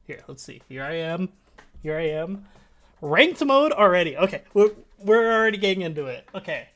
Here, let's see. Here I am. Ranked mode already. Okay, we're already getting into it. Okay.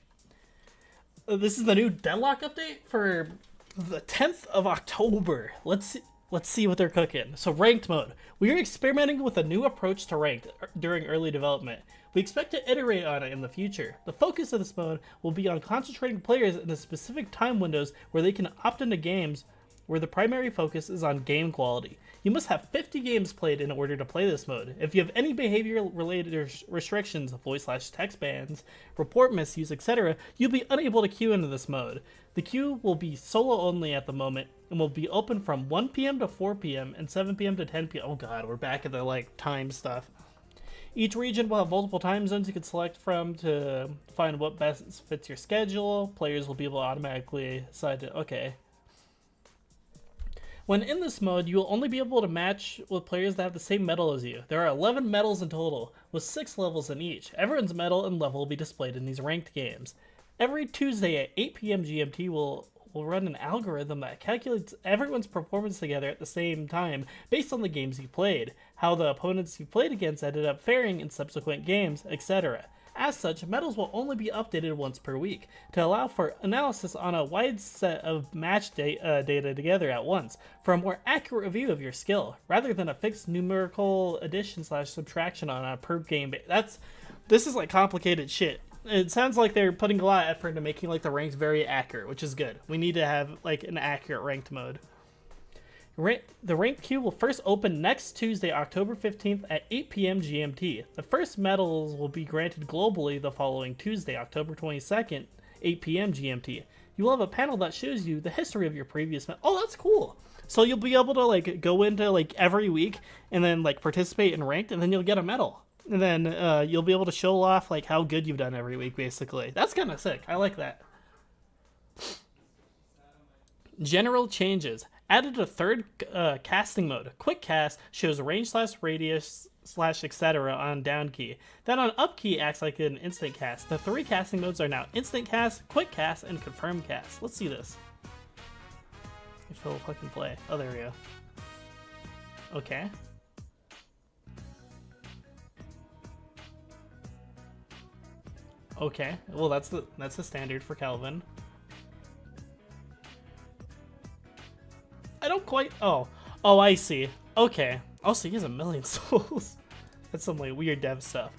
This is the new Deadlock update for the 10th of October. Let's see what they're cooking. So ranked mode. We are experimenting with a new approach to ranked during early development. We expect to iterate on it in the future. The focus of this mode will be on concentrating players in the specific time windows where they can opt into games where the primary focus is on game quality. You must have 50 games played in order to play this mode. If you have any behavior-related restrictions, voice/text bans, report misuse, etc., you'll be unable to queue into this mode. The queue will be solo only at the moment and will be open from 1 p.m. to 4 p.m. and 7 p.m. to 10 p.m. Oh god, we're back at the time stuff. Each region will have multiple time zones you can select from to find what best fits your schedule. Players will be able to automatically decide to... Okay. When in this mode, you will only be able to match with players that have the same medal as you. There are 11 medals in total, with 6 levels in each. Everyone's medal and level will be displayed in these ranked games. Every Tuesday at 8 p.m. GMT will run an algorithm that calculates everyone's performance together at the same time based on the games you played, how the opponents you played against ended up faring in subsequent games, etc. As such, medals will only be updated once per week to allow for analysis on a wide set of match data together at once for a more accurate review of your skill, rather than a fixed numerical addition/subtraction on a per game basis. This is complicated shit. It sounds like they're putting a lot of effort into making the ranks very accurate, which is good. We need to have an accurate ranked mode. The ranked queue will first open next Tuesday, October 15th at 8 p.m. GMT. The first medals will be granted globally the following Tuesday, October 22nd, 8 p.m. GMT. You will have a panel that shows you the history of your previous medal. Oh, that's cool. So you'll be able to go into every week and then participate in ranked, and then you'll get a medal. And then you'll be able to show off how good you've done every week, basically. That's kind of sick. I like that. General changes. Added a third casting mode. Quick cast shows range/radius/etc. on down key. Then on up key acts like an instant cast. The 3 casting modes are now instant cast, quick cast, and confirm cast. Let's see this. If it'll fucking play. Oh, there we go. Okay. Okay. Well, that's the standard for Calvin. I don't quite... Oh, I see. Okay. Oh, so he has 1,000,000 souls. That's some weird dev stuff.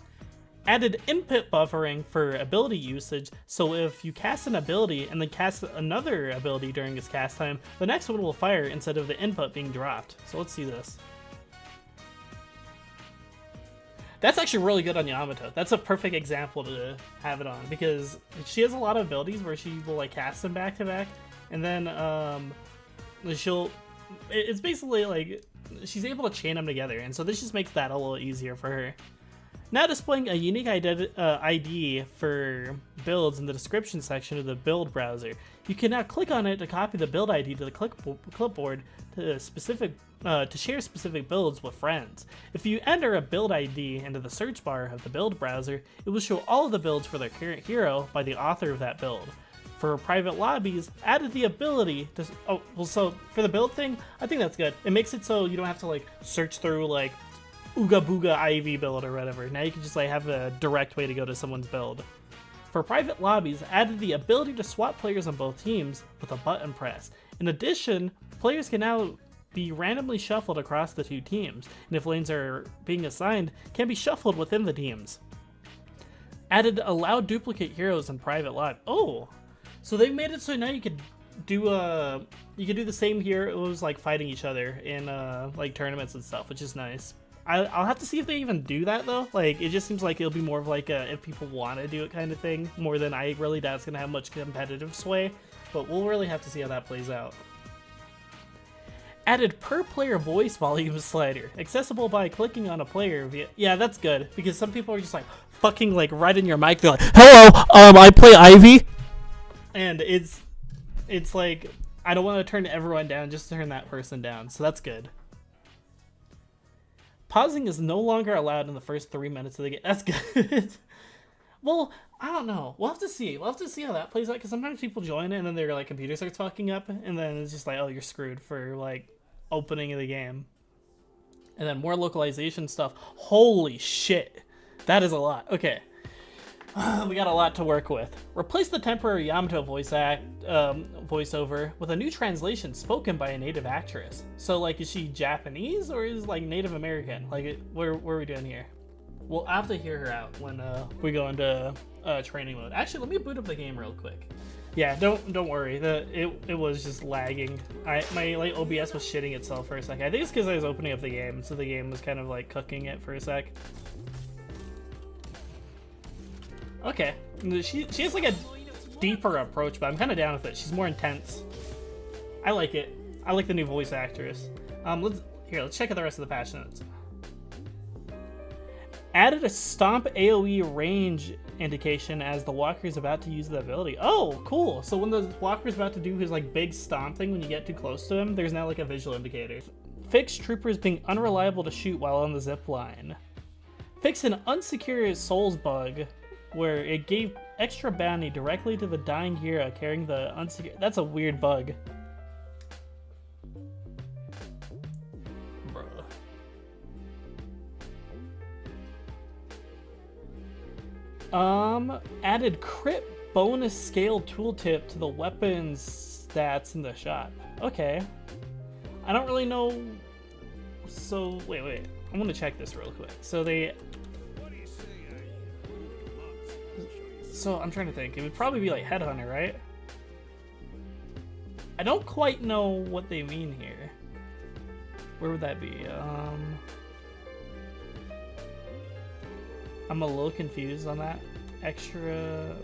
Added input buffering for ability usage, so if you cast an ability and then cast another ability during its cast time, the next one will fire instead of the input being dropped. So let's see this. That's actually really good on Yamato. That's a perfect example to have it on, because she has a lot of abilities where she will cast them back to back, and then it's basically she's able to chain them together, and so this just makes that a little easier for her. Now displaying a unique ID for builds in the description section of the build browser. You can now click on it to copy the build ID to the clipboard to share specific builds with friends. If you enter a build ID into the search bar of the build browser, it will show all of the builds for the current hero by the author of that build. For private lobbies, added the ability to... Oh, well, so for the build thing, I think that's good. It makes it so you don't have to search through Ooga Booga Ivy build or whatever. Now you can just have a direct way to go to someone's build. For private lobbies, added the ability to swap players on both teams with a button press. In addition, players can now be randomly shuffled across the 2 teams, and if lanes are being assigned, can be shuffled within the teams. Added allow duplicate heroes in private lobby. Oh! So they made it so now you could do the same heroes fighting each other in tournaments and stuff, which is nice. I'll have to see if they even do that though. It just seems like it'll be more of a if people want to do it kind of thing, more than I really doubt it's gonna have much competitive sway. But we'll really have to see how that plays out. Added per player voice volume slider, accessible by clicking on a player via... Yeah, that's good, because some people are just fucking right in your mic. They're hello, I play Ivy. And it's I don't want to turn everyone down, just turn that person down, so that's good. Pausing is no longer allowed in the first 3 minutes of the game. That's good. Well, I don't know. We'll have to see. We'll have to see how that plays out, because sometimes people join it and then their like computer starts fucking up, and then it's just like, oh, you're screwed for like opening of the game. And then more localization stuff. Holy shit. That is a lot. Okay. We got a lot to work with. Replace the temporary Yamato voiceover with a new translation spoken by a native actress. So, like, is she Japanese or is like Native American? Like, what are we doing here? We'll have to hear her out when we go into training mode. Actually, let me boot up the game real quick. Yeah, don't worry. It was just lagging. My like OBS was shitting itself for a second. I think it's because I was opening up the game, so the game was kind of like cooking it for a sec. Okay, she has like a deeper approach, but I'm kind of down with it. She's more intense. I like it. I like the new voice actress. Let's check out the rest of the patch notes. Added a stomp AoE range indication as the walker is about to use the ability. Oh, cool. So when the walker's about to do his like big stomp thing, when you get too close to him, there's now like a visual indicator. Fix troopers being unreliable to shoot while on the zip line. Fix an unsecure souls bug where it gave extra bounty directly to the dying hero carrying the unsecure. That's a weird bug. Added crit bonus scale tooltip to the weapons stats in the shop. Okay. I don't really know. So, wait. I'm gonna check this real quick. So I'm trying to think. It would probably be like Headhunter, right? I don't quite know what they mean here. Where would that be? I'm a little confused on that. Extra...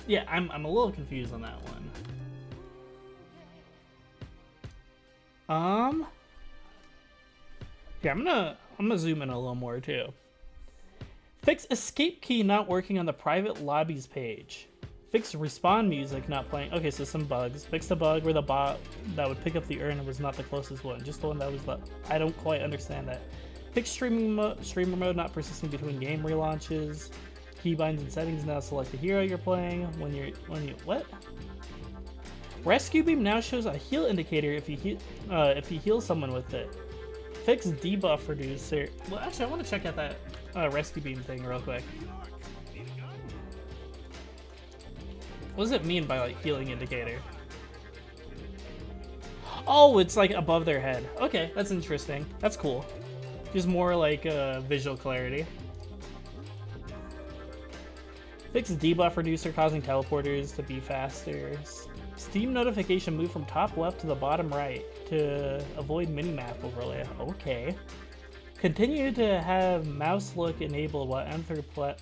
Yeah, I'm a little confused on that one. Yeah, I'm gonna zoom in a little more too. Fix escape key not working on the private lobbies page. Fix respawn music not playing. Okay, so some bugs. Fix the bug where the bot that would pick up the urn was not the closest one, just the one that was the... I don't quite understand that. Fix streamer mode not persisting between game relaunches. Keybinds and settings now select the hero you're playing when you what? Rescue beam now shows a heal indicator if you heal someone with it. Fix debuff reducer. Well, actually, I want to check out that rescue beam thing real quick. What does it mean by like healing indicator? Oh, it's like above their head. Okay, that's interesting. That's cool. Just more like visual clarity. Fix debuff reducer causing teleporters to be faster. Steam notification move from top left to the bottom right to avoid minimap overlay. Okay. Continue to have mouse look enabled while enter what?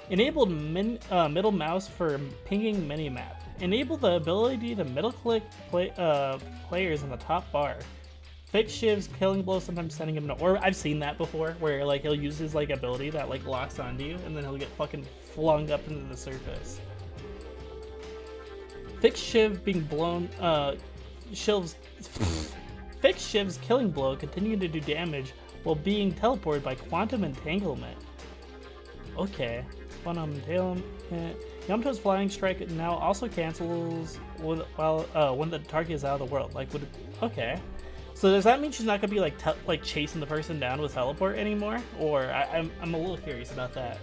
Enabled middle mouse for pinging minimap. Enable the ability to middle click players in the top bar. Fix Shiv's killing blow, sometimes sending him to, or I've seen that before, where like he'll use his like ability that like locks onto you, and then he'll get fucking flung up into the surface. Fix Shiv being blown, Fix Shiv's killing blow, continuing to do damage while being teleported by quantum entanglement. Okay, quantum entanglement. Yamato's flying strike now also cancels when the target is out of the world. Like, would it, okay. So does that mean she's not gonna be like chasing the person down with teleport anymore? Or I'm a little curious about that.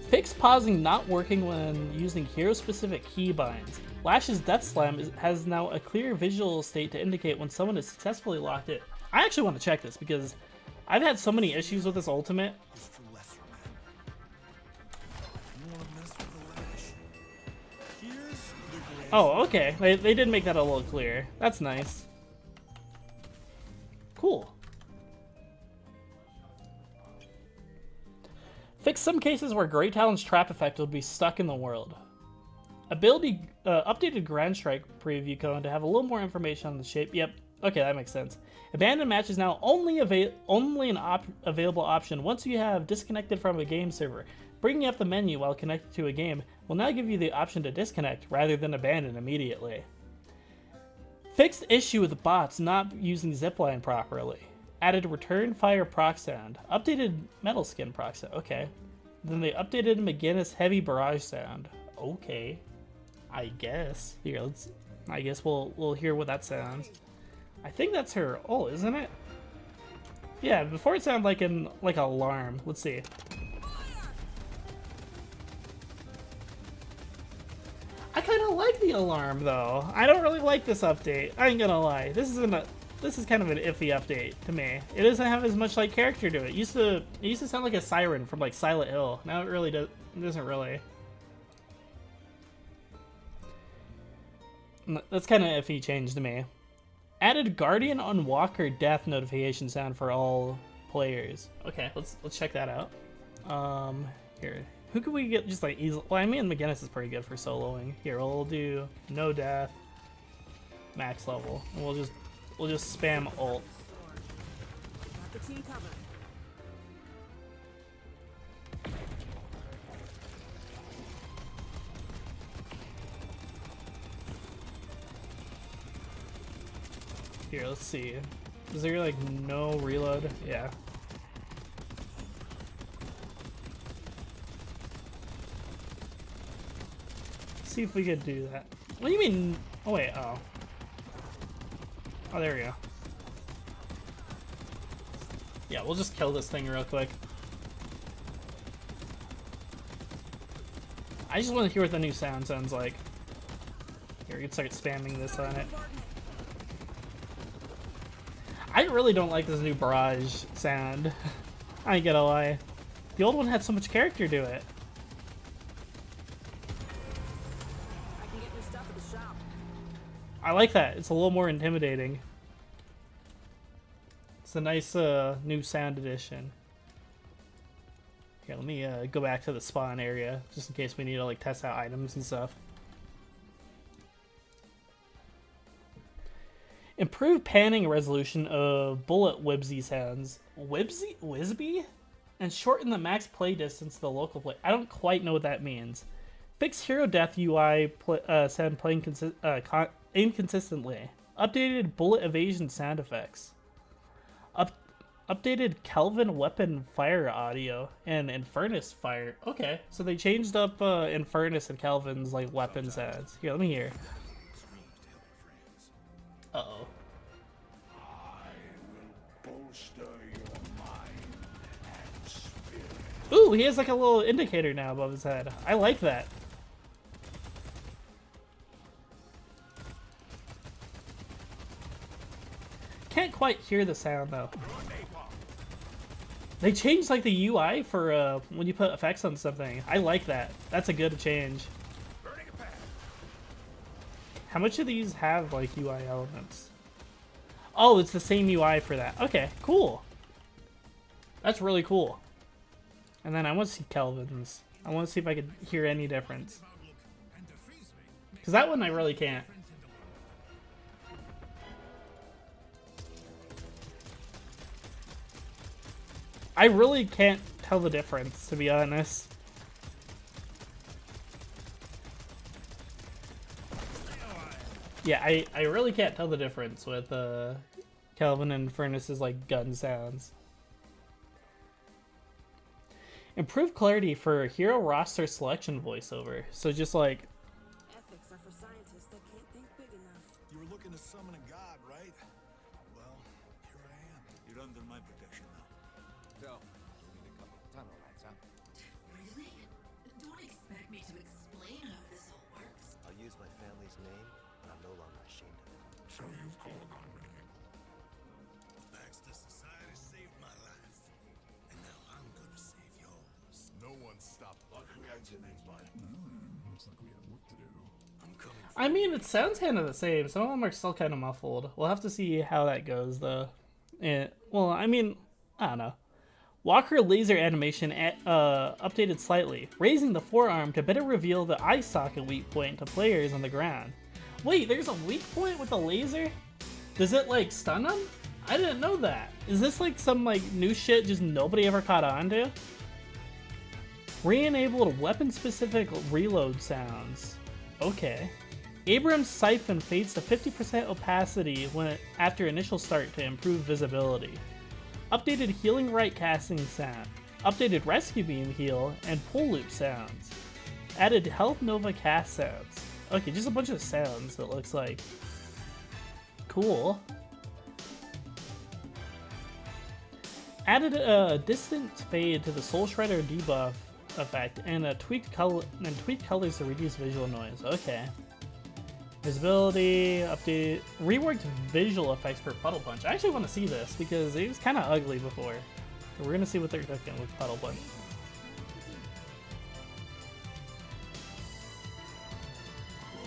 Fix pausing not working when using hero-specific keybinds. Lash's Death Slam has now a clear visual state to indicate when someone is successfully locked in. I actually want to check this because I've had so many issues with this ultimate. Oh, okay. They did make that a little clearer. That's nice. Cool. Fix some cases where Great Talon's trap effect will be stuck in the world. Ability updated Grand Strike preview code to have a little more information on the shape. Yep. Okay, that makes sense. Abandoned match is now only an available option once you have disconnected from a game server. Bringing up the menu while connected to a game will now give you the option to disconnect rather than abandon immediately. Fixed issue with bots not using zipline properly. Added return fire proc sound. Updated metal skin proc sound. Okay. Then they updated McGinnis heavy barrage sound. Okay. I guess. Here, let's. I guess we'll hear what that sounds. I think that's her ult, isn't it? Yeah, before it sounded like an alarm. Let's see. I kind of like the alarm though. I don't really like this update. I ain't gonna lie. This is kind of an iffy update to me. It doesn't have as much like character to it. It used to sound like a siren from like Silent Hill. Now it really doesn't really. That's kind of iffy change to me. Added Guardian on Walker death notification sound for all players. Okay, let's check that out. Here. Who could we get just like easy? Well, I mean, McGinnis is pretty good for soloing. Here, we'll do no death, max level, and we'll just spam ult. Here, let's see. Is there like no reload? Yeah. See if we could do that. What do you mean? Oh wait, oh. Oh, there we go. Yeah, we'll just kill this thing real quick. I just want to hear what the new sound sounds like. Here, we can start spamming this on it. I really don't like this new barrage sound. I ain't gonna lie. The old one had so much character to it. I like that. It's a little more intimidating. It's a nice new sound addition. Here, let me go back to the spawn area just in case we need to like test out items and stuff. Improve panning resolution of bullet whibsy sounds. Whibsy? And shorten the max play distance to the local play. I don't quite know what that means. Fix hero death UI sound playing inconsistently. Updated bullet evasion sound effects. Updated Kelvin weapon fire audio and Infernus fire. Okay, so they changed up Infernus and Kelvin's like weapon sounds. Here, let me hear. Uh-oh. Ooh, he has like a little indicator now above his head. I like that. Can't quite hear the sound though. They changed like the UI for when you put effects on something. I like that. That's a good change. How much of these have like UI elements? Oh, it's the same UI for that. Okay, cool. That's really cool. And then I want to see Kelvin's. I want to see if I could hear any difference. Because that one I really can't. I really can't tell the difference, to be honest. Yeah, I really can't tell the difference with Kelvin and Furnace's like gun sounds. Improve clarity for hero roster selection voiceover. So just like ethics are for scientists that can't think big enough. You were looking to summon a god, right? Well, here I am. You're under my protection now. So, we need a couple of tunnel lights, huh? Really? Don't expect me to explain how this all works. I'll use my family's name, but I'm no longer ashamed of it. So you've called on me. Thanks to society saved my life. And now I'm gonna save yours. No one stopped uglycoal. Looks like we have work to do. I'm coming. I mean, it sounds kind of the same. Some of them are still kind of muffled. We'll have to see how that goes, though. Well, I mean, I don't know. Walker laser animation updated slightly, raising the forearm to better reveal the eye socket weak point to players on the ground. Wait, there's a weak point with the laser? Does it, like, stun them? I didn't know that. Is this, like, some, like, new shit just nobody ever caught on to? Re-enabled weapon-specific reload sounds. Okay. Abrams' siphon fades to 50% opacity after initial start to improve visibility. Updated healing right casting sound. Updated rescue beam heal and pull loop sounds. Added health nova cast sounds. Okay, just a bunch of sounds it looks like. Cool. Added a distant fade to the Soul Shredder debuff effect and a tweaked colors to reduce visual noise. Okay. Visibility, update, reworked visual effects for Puddle Punch. I actually want to see this because it was kind of ugly before. So we're gonna see what they're cooking with Puddle Punch.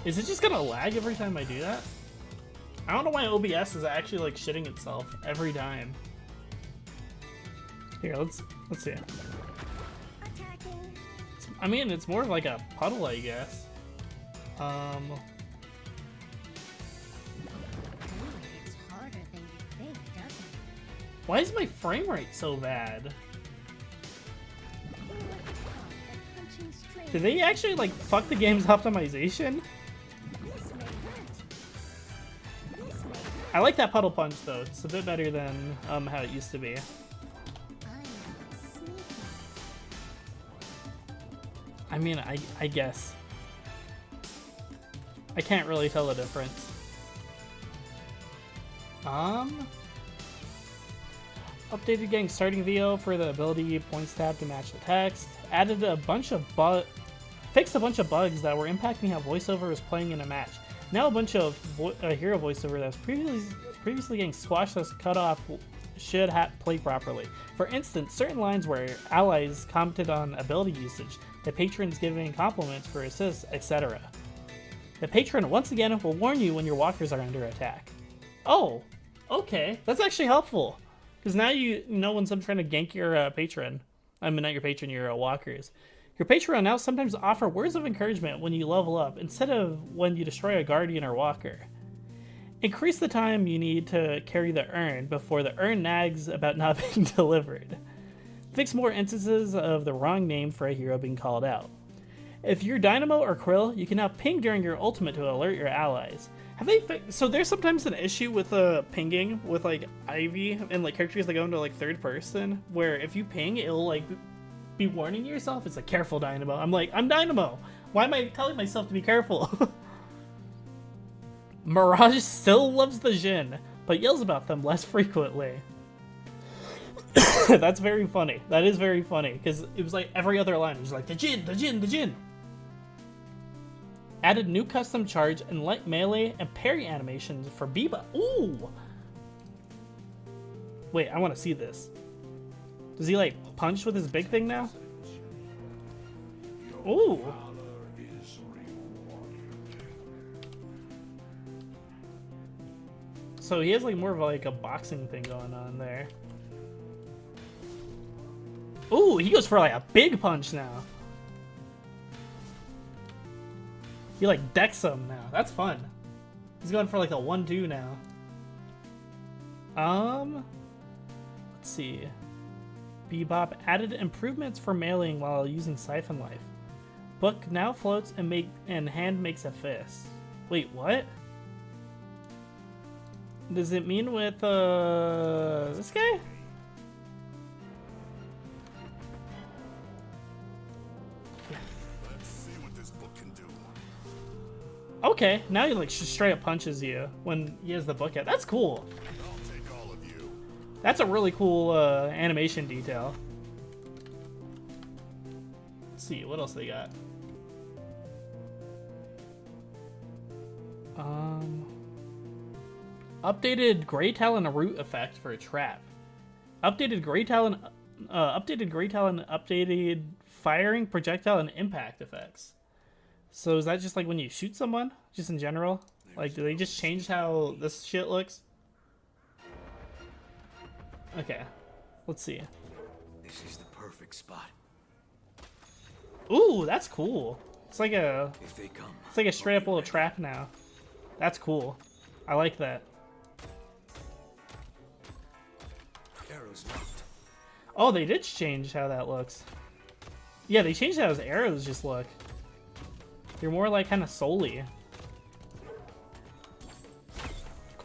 Is it just gonna lag every time I do that? I don't know why OBS is actually like shitting itself every time. Here, let's see. I mean, it's more of like a puddle, I guess. It's harder than you think, doesn't it? Why is my frame rate so bad? Did they actually like fuck the game's optimization? I like that Puddle Punch though. It's a bit better than how it used to be. I mean, I guess. I can't really tell the difference. Updated gang starting VO for the ability points tab to match the text. Added a bunch of fixed a bunch of bugs that were impacting how voiceover was playing in a match. Now a bunch of hero voiceover that was previously getting squashed as cut off should play properly. For instance, certain lines where allies commented on ability usage, the patrons giving compliments for assists, etc. The patron once again will warn you when your walkers are under attack. Oh, okay, that's actually helpful. Because now you know when someone's trying to gank your patron. I mean, not your patron, your walkers. Your patron now sometimes offer words of encouragement when you level up, instead of when you destroy a guardian or walker. Increase the time you need to carry the urn before the urn nags about not being delivered. Fix more instances of the wrong name for a hero being called out. If you're Dynamo or Krill, you can now ping during your ultimate to alert your allies. Have they so there's sometimes an issue with pinging with like Ivy and like characters that go into like third person, where if you ping, it'll like be warning yourself. It's like, careful Dynamo. I'm like, I'm Dynamo. Why am I telling myself to be careful? Mirage still loves the Jin, but yells about them less frequently. That's very funny. That is very funny, because it was like every other line. It was like, the Jin, the Jin, the Jin. Added new custom charge and light melee and parry animations for Biba. Ooh! Wait, I want to see this. Does he like punch with his big thing now? Ooh! So he has like more of like a boxing thing going on there. Ooh, he goes for like a big punch now. He like decks him now. That's fun. He's going for like a 1-2 now. Let's see. Bebop added improvements for mailing while using Siphon Life. Book now floats and hand makes a fist. Wait, what? Does it mean with this guy? Let's see what this book can do. Okay, now he like straight up punches you when he has the book out. That's cool. I'll take all of you. That's a really cool animation detail. Let's see, what else they got? Updated Grey Talon root effect for a trap. Updated Grey Talon, updated firing, projectile, and impact effects. So is that just like when you shoot someone, just in general? Like, do they just change how this shit looks? Okay, let's see. This is the perfect spot. Ooh, that's cool. It's like a, If they come, it's like a straight up little trap now. That's cool. I like that. arrows knocked. Oh, they did change how that looks. Yeah, they changed how his arrows just look. You're more like kind of soul-y.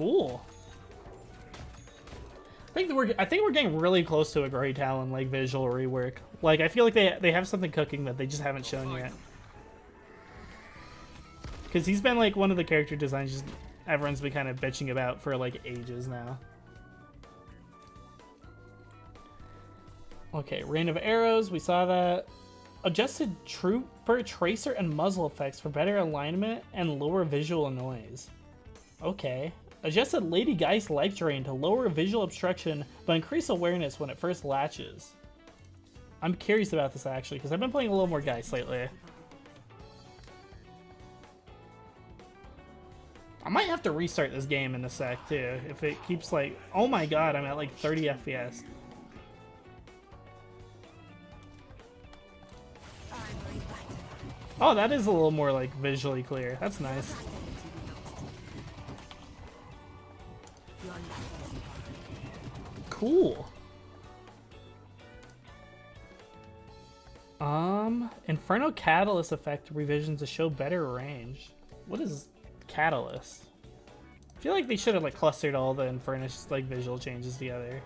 Cool. I think we're getting really close to a Grey Talon like visual rework. Like I feel like they have something cooking that they just haven't shown yet. Because he's been like one of the character designs just everyone's been kind of bitching about for like ages now. Okay, rain of arrows, we saw that. Adjusted trooper, tracer, and muzzle effects for better alignment and lower visual noise. Okay. Adjusted Lady Geist life drain to lower visual obstruction but increase awareness when it first latches. I'm curious about this actually, because I've been playing a little more Geist lately. I might have to restart this game in a sec too, if it keeps like... Oh my god, I'm at like 30 FPS. Oh, that is a little more like visually clear. That's nice. Cool. Inferno Catalyst effect revision to show better range. What is Catalyst? I feel like they should have like clustered all the Inferno like visual changes together.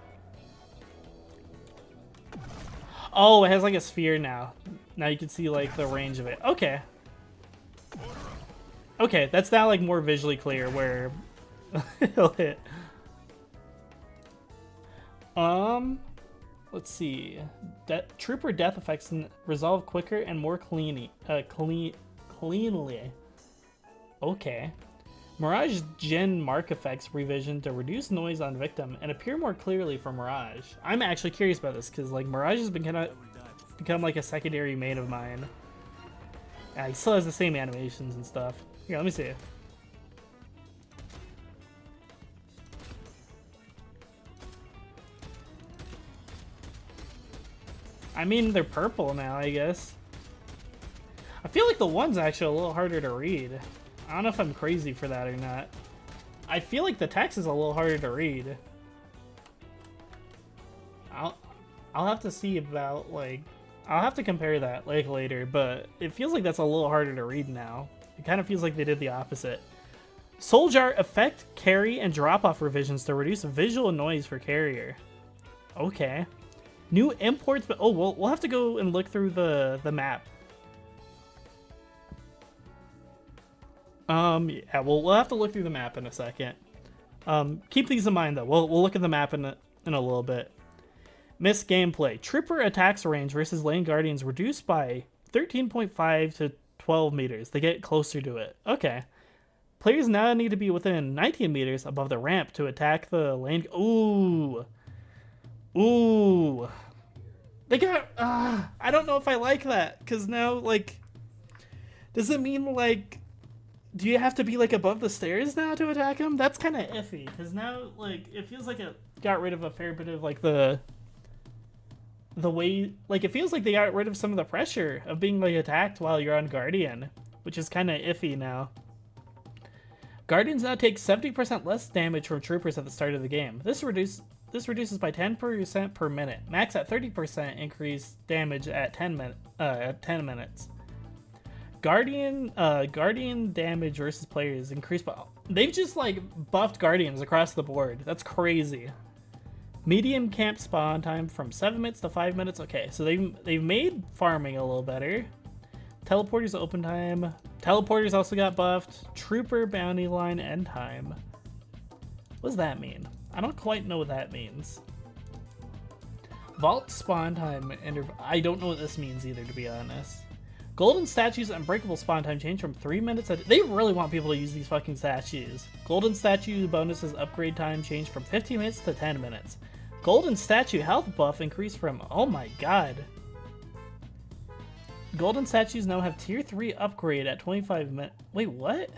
Oh, it has like a sphere now. Now you can see like the range of it. Okay. Okay, that's now like more visually clear where it'll hit. Let's see. Trooper death effects resolve quicker and more cleanly. Okay. Mirage Gen mark effects revision to reduce noise on victim and appear more clearly for Mirage. I'm actually curious about this because like Mirage has been become like a secondary main of mine. He still has the same animations and stuff. Here, let me see. I mean, they're purple now, I guess. I feel like the one's actually a little harder to read. I don't know if I'm crazy for that or not. I feel like the text is a little harder to read. I'll have to see about, like... I'll have to compare that, like, later, but it feels like that's a little harder to read now. It kind of feels like they did the opposite. Soul Jar effect, carry, and drop-off revisions to reduce visual noise for carrier. Okay. New imports, but... Oh, we'll have to go and look through the map. Yeah, we'll have to look through the map in a second. Keep these in mind, though. We'll look at the map in a little bit. Missed gameplay. Trooper attacks range versus Lane Guardians reduced by 13.5 to 12 meters. They get closer to it. Okay. Players now need to be within 19 meters above the ramp to attack the lane. Ooh. Ooh. They got... I don't know if I like that. Because now, like... Does it mean, like... Do you have to be, like, above the stairs now to attack him? That's kind of iffy. Because now, like, it feels like it got rid of a fair bit of, like, the way... Like, it feels like they got rid of some of the pressure of being, like, attacked while you're on Guardian. Which is kind of iffy now. Guardians now take 70% less damage from troopers at the start of the game. This reduces by 10% per minute. Max at 30% increase damage at 10 minutes. Guardian damage versus players increased by... They've just like buffed Guardians across the board. That's crazy. Medium camp spawn time from 7 minutes to 5 minutes. Okay, so they've made farming a little better. Teleporters open time. Teleporters also got buffed. Trooper bounty line end time. What does that mean? I don't quite know what that means. Vault spawn time. I don't know what this means either, to be honest. Golden statues unbreakable spawn time change from 3 minutes. They really want people to use these fucking statues. Golden statue bonuses upgrade time change from 15 minutes to 10 minutes. Golden statue health buff increased from... Oh my god. Golden statues now have tier 3 upgrade at 25 minutes. Wait, what?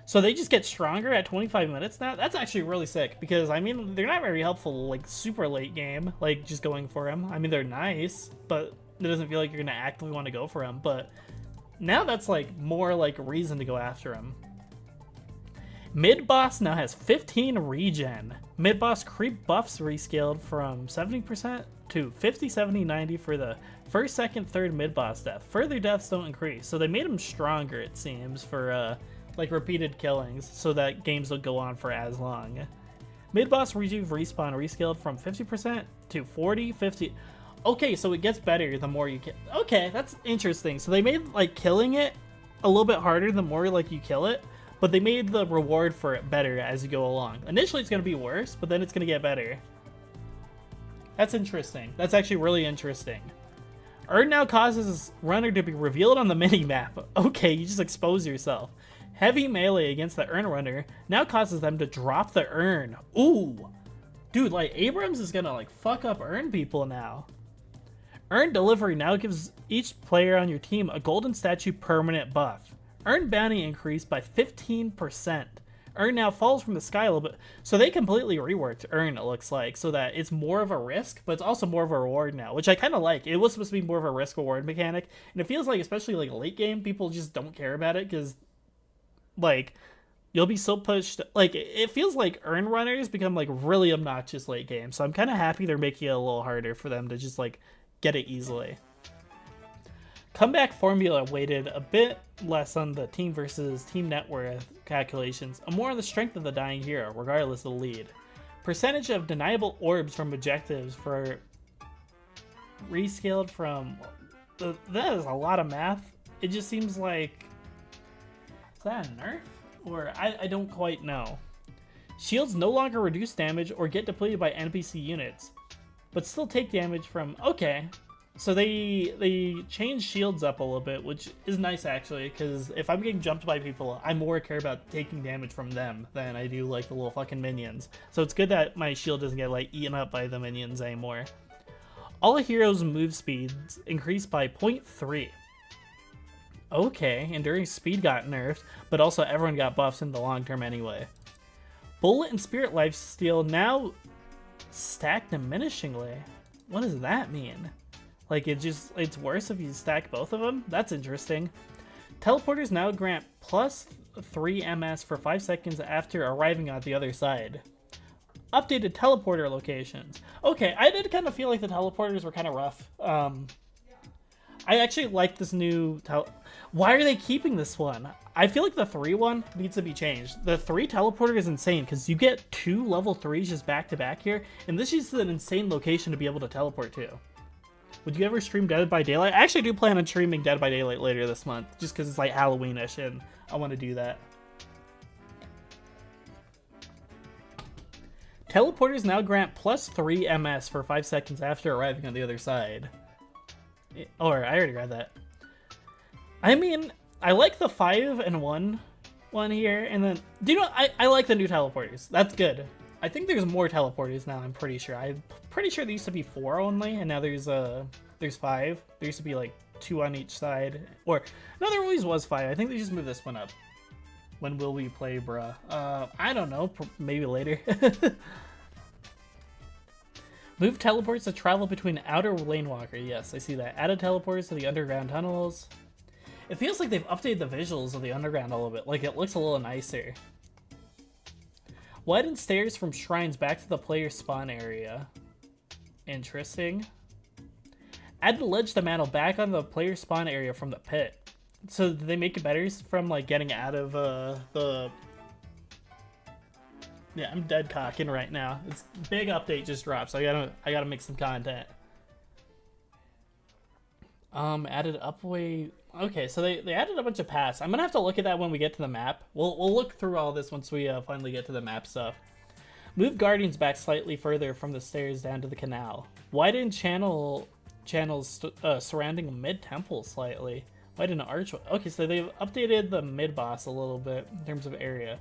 So they just get stronger at 25 minutes now? That's actually really sick, because, I mean, they're not very helpful, like, super late game, like, just going for them. I mean, they're nice, but it doesn't feel like you're going to actively want to go for them. But now that's, like, more, like, reason to go after them. Mid-boss now has 15 regen. Mid-boss creep buffs rescaled from 70% to 50, 70, 90 for the first, second, third mid-boss death. Further deaths don't increase, so they made them stronger, it seems, for like repeated killings, so that games will go on for as long. Mid-boss rejuve respawn rescaled from 50% to 40, 50. Okay, so it gets better the more you kill. Okay, that's interesting. So they made like killing it a little bit harder the more like you kill it, but they made the reward for it better as you go along. Initially it's going to be worse, but then it's going to get better. That's interesting. That's actually really interesting. Earn now causes runner to be revealed on the mini-map. Okay, you just expose yourself. Heavy melee against the Earn runner now causes them to drop the Earn. Ooh! Dude, like, Abrams is gonna, like, fuck up Earn people now. Earn delivery now gives each player on your team a golden statue permanent buff. Earn bounty increased by 15%. Earn now falls from the sky a little bit. So they completely reworked Earn, it looks like, so that it's more of a risk, but it's also more of a reward now, which I kind of like. It was supposed to be more of a risk-reward mechanic, and it feels like, especially like late game, people just don't care about it, because, like, you'll be so pushed. Like, it feels like Earn runners become, like, really obnoxious late game, so I'm kind of happy they're making it a little harder for them to just, like, get it easily. Comeback formula weighted a bit less on the team versus team net worth calculations, and more on the strength of the dying hero, regardless of the lead. Percentage of deniable orbs from objectives for rescaled from... That is a lot of math. It just seems like... Is that a nerf? Or I don't quite know. Shields no longer reduce damage or get depleted by NPC units, but still take damage from... Okay. So they changed shields up a little bit, which is nice actually, because if I'm getting jumped by people, I more care about taking damage from them than I do like the little fucking minions. So it's good that my shield doesn't get like eaten up by the minions anymore. All heroes' move speeds increased by 0.3. Okay, enduring speed got nerfed, but also everyone got buffs in the long term anyway. Bullet and spirit lifesteal now stack diminishingly. What does that mean? Like, it's worse if you stack both of them? That's interesting. Teleporters now grant plus 3 MS for 5 seconds after arriving on the other side. Updated teleporter locations. Okay, I did kind of feel like the teleporters were kind of rough. I actually like this new... Why are they keeping this one? I feel like the 3 one needs to be changed. The 3 teleporter is insane, because you get 2 level 3s just back to back here, and this is an insane location to be able to teleport to. Would you ever stream Dead by Daylight? I actually do plan on streaming Dead by Daylight later this month, just because it's like Halloweenish and I want to do that. Teleporters now grant plus 3 MS for 5 seconds after arriving on the other side. Or, I already read that. I mean, I like the 5 and 1 one here, and then, do you know, I like the new teleporters. That's good. I think there's more teleporters now, I'm pretty sure. I'm pretty sure there used to be 4 only, and now there's 5. There used to be like 2 on each side. Or, no, there always was 5. I think they just moved this one up. When will we play, bruh? I don't know, maybe later. Move teleports to travel between outer lane walker. Yes, I see that. Added teleports to the underground tunnels. It feels like they've updated the visuals of the underground a little bit. Like, it looks a little nicer. Widened stairs from shrines back to the player spawn area. Interesting. Add the ledge to mantle back on the player spawn area from the pit. So did they make it better from like getting out of the... Yeah, I'm dead cocking right now. It's big update just dropped, so I gotta make some content. Added upway. Okay, so they added a bunch of paths. I'm gonna have to look at that when we get to the map. We'll look through all this once we finally get to the map stuff. Move guardians back slightly further from the stairs down to the canal. Widen channels surrounding mid temple slightly. Widen archway. Okay, so they've updated the mid boss a little bit in terms of area.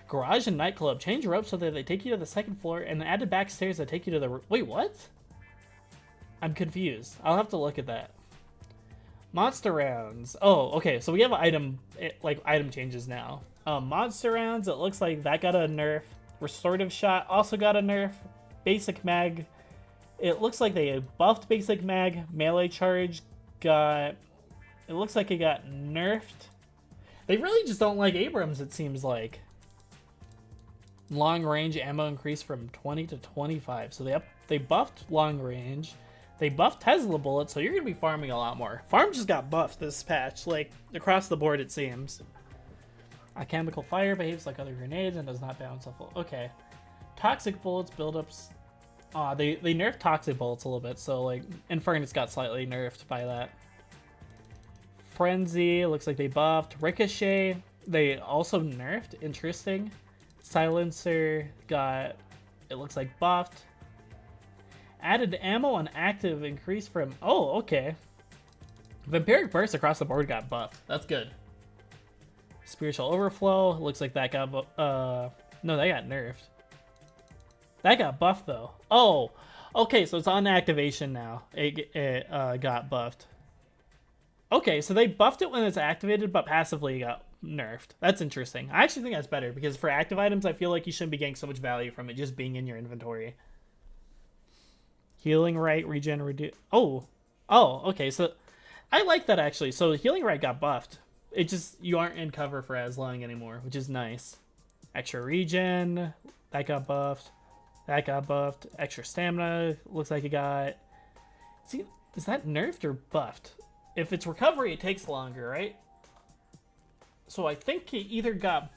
Garage and nightclub. Change ropes so that they take you to the second floor, and added back stairs that take you to the... Wait, what? I'm confused. I'll have to look at that. Monster rounds. Oh, okay. So we have item changes now. Monster rounds. It looks like that got a nerf. Restorative shot also got a nerf. Basic mag. It looks like they buffed basic mag. Melee charge got... It looks like it got nerfed. They really just don't like Abrams, it seems like. Long range ammo increased from 20 to 25. So they buffed long range. They buffed Tesla bullets, so you're going to be farming a lot more. Farm just got buffed this patch, like, across the board, it seems. A chemical fire behaves like other grenades and does not bounce off. Okay. Toxic bullets buildups. They nerfed toxic bullets a little bit, so like Infernus got slightly nerfed by that. Frenzy, looks like they buffed. Ricochet, they also nerfed. Interesting. Silencer got, it looks like buffed. Added ammo on active increase from, oh, okay. Vampiric Burst across the board got buffed. That's good. Spiritual Overflow, looks like that got, no, that got nerfed. That got buffed though. Oh, okay, so it's on activation now. It got buffed. Okay, so they buffed it when it's activated, but passively it got nerfed. That's interesting. I actually think that's better, because for active items, I feel like you shouldn't be getting so much value from it just being in your inventory. Healing Right, regen, reduce. Oh, okay, so I like that actually. So Healing Right got buffed. It just, you aren't in cover for as long anymore, which is nice. Extra regen, that got buffed. That got buffed. Extra stamina, looks like it got... See, is that nerfed or buffed? If it's recovery, it takes longer, right? So I think it either got...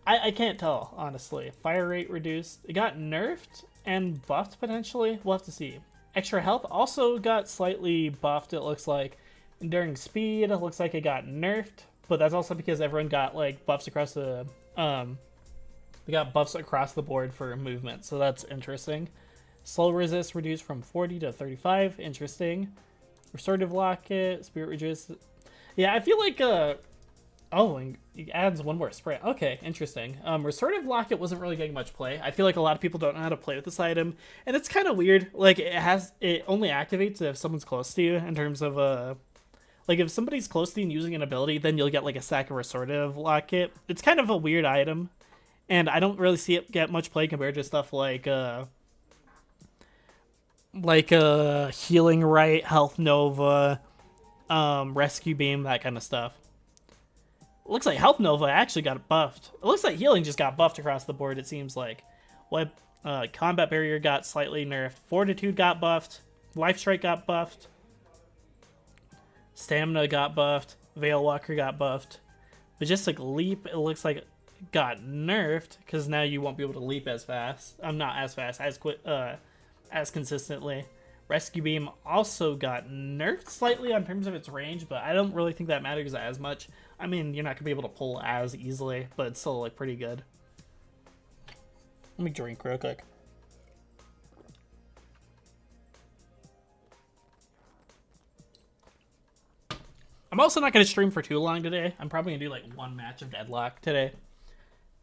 I can't tell, honestly. Fire rate reduced. It got nerfed and buffed, potentially. We'll have to see. Extra health also got slightly buffed, it looks like. Enduring speed, it looks like it got nerfed. But that's also because everyone got, like, buffs across the... They got buffs across the board for movement, so that's interesting. Slow resist reduced from 40 to 35, interesting. Restorative Locket, Spirit Resist. Yeah, I feel like, oh, and it adds one more sprint. Okay, interesting. Restorative Locket wasn't really getting much play. I feel like a lot of people don't know how to play with this item, and it's kind of weird. Like, it only activates if someone's close to you, in terms of, like, if somebody's close to you and using an ability, then you'll get, like, a stack of Restorative Locket. It's kind of a weird item. And I don't really see it get much play compared to stuff like Healing Right, Health Nova, Rescue Beam, that kind of stuff. It looks like Health Nova actually got buffed. It looks like Healing just got buffed across the board, it seems like. Combat Barrier got slightly nerfed. Fortitude got buffed. Life Strike got buffed. Stamina got buffed. Veil Walker got buffed. Majestic Leap, it looks like got nerfed, because now you won't be able to leap as fast. Not as fast, as consistently. Rescue Beam also got nerfed slightly on terms of its range, but I don't really think that matters as much. I mean, you're not going to be able to pull as easily, but it's still, like, pretty good. Let me drink real quick. I'm also not going to stream for too long today. I'm probably going to do, like, one match of Deadlock today.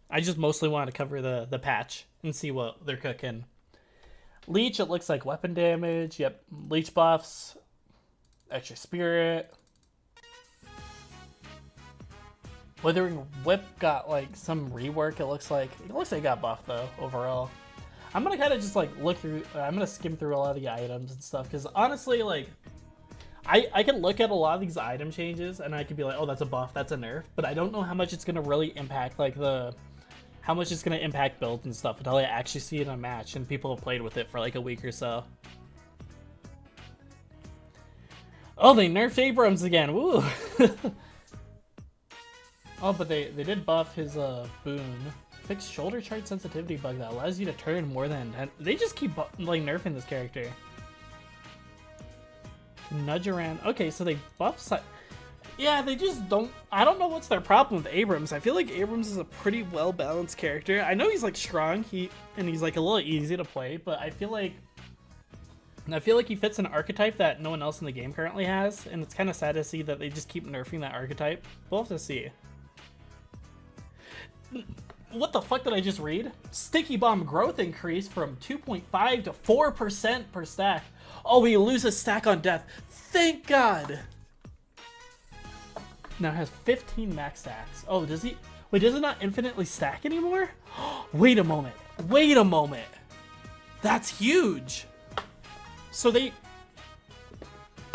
I just mostly want to cover the patch and see what they're cooking. Leech, it looks like weapon damage. Yep, leech buffs. Extra spirit. Withering Whip got, like, some rework, it looks like. It looks like it got buffed, though, overall. I'm going to kind of just, like, look through... I'm going to skim through a lot of the items and stuff, because honestly, like... I can look at a lot of these item changes, and I could be like, oh, that's a buff, that's a nerf, but I don't know how much it's going to really impact, like, how much it's going to impact builds and stuff until I actually see it in a match and people have played with it for like a week or so. Oh, they nerfed Abrams again. Woo! Oh, but they did buff his boon. Fixed shoulder chart sensitivity bug that allows you to turn more than 10. They just keep like nerfing this character. Nudge around. Okay, so they buff yeah, they just don't... I don't know what's their problem with Abrams. I feel like Abrams is a pretty well-balanced character. I know he's, like, strong, and he's, like, a little easy to play, but I feel like he fits an archetype that no one else in the game currently has, and it's kind of sad to see that they just keep nerfing that archetype. We'll have to see. What the fuck did I just read? Sticky Bomb growth increase from 2.5 to 4% per stack. Oh, he loses stack on death. Thank God! Now it has 15 max stacks. Oh, does he... Wait, does it not infinitely stack anymore? Wait a moment. Wait a moment. That's huge. So they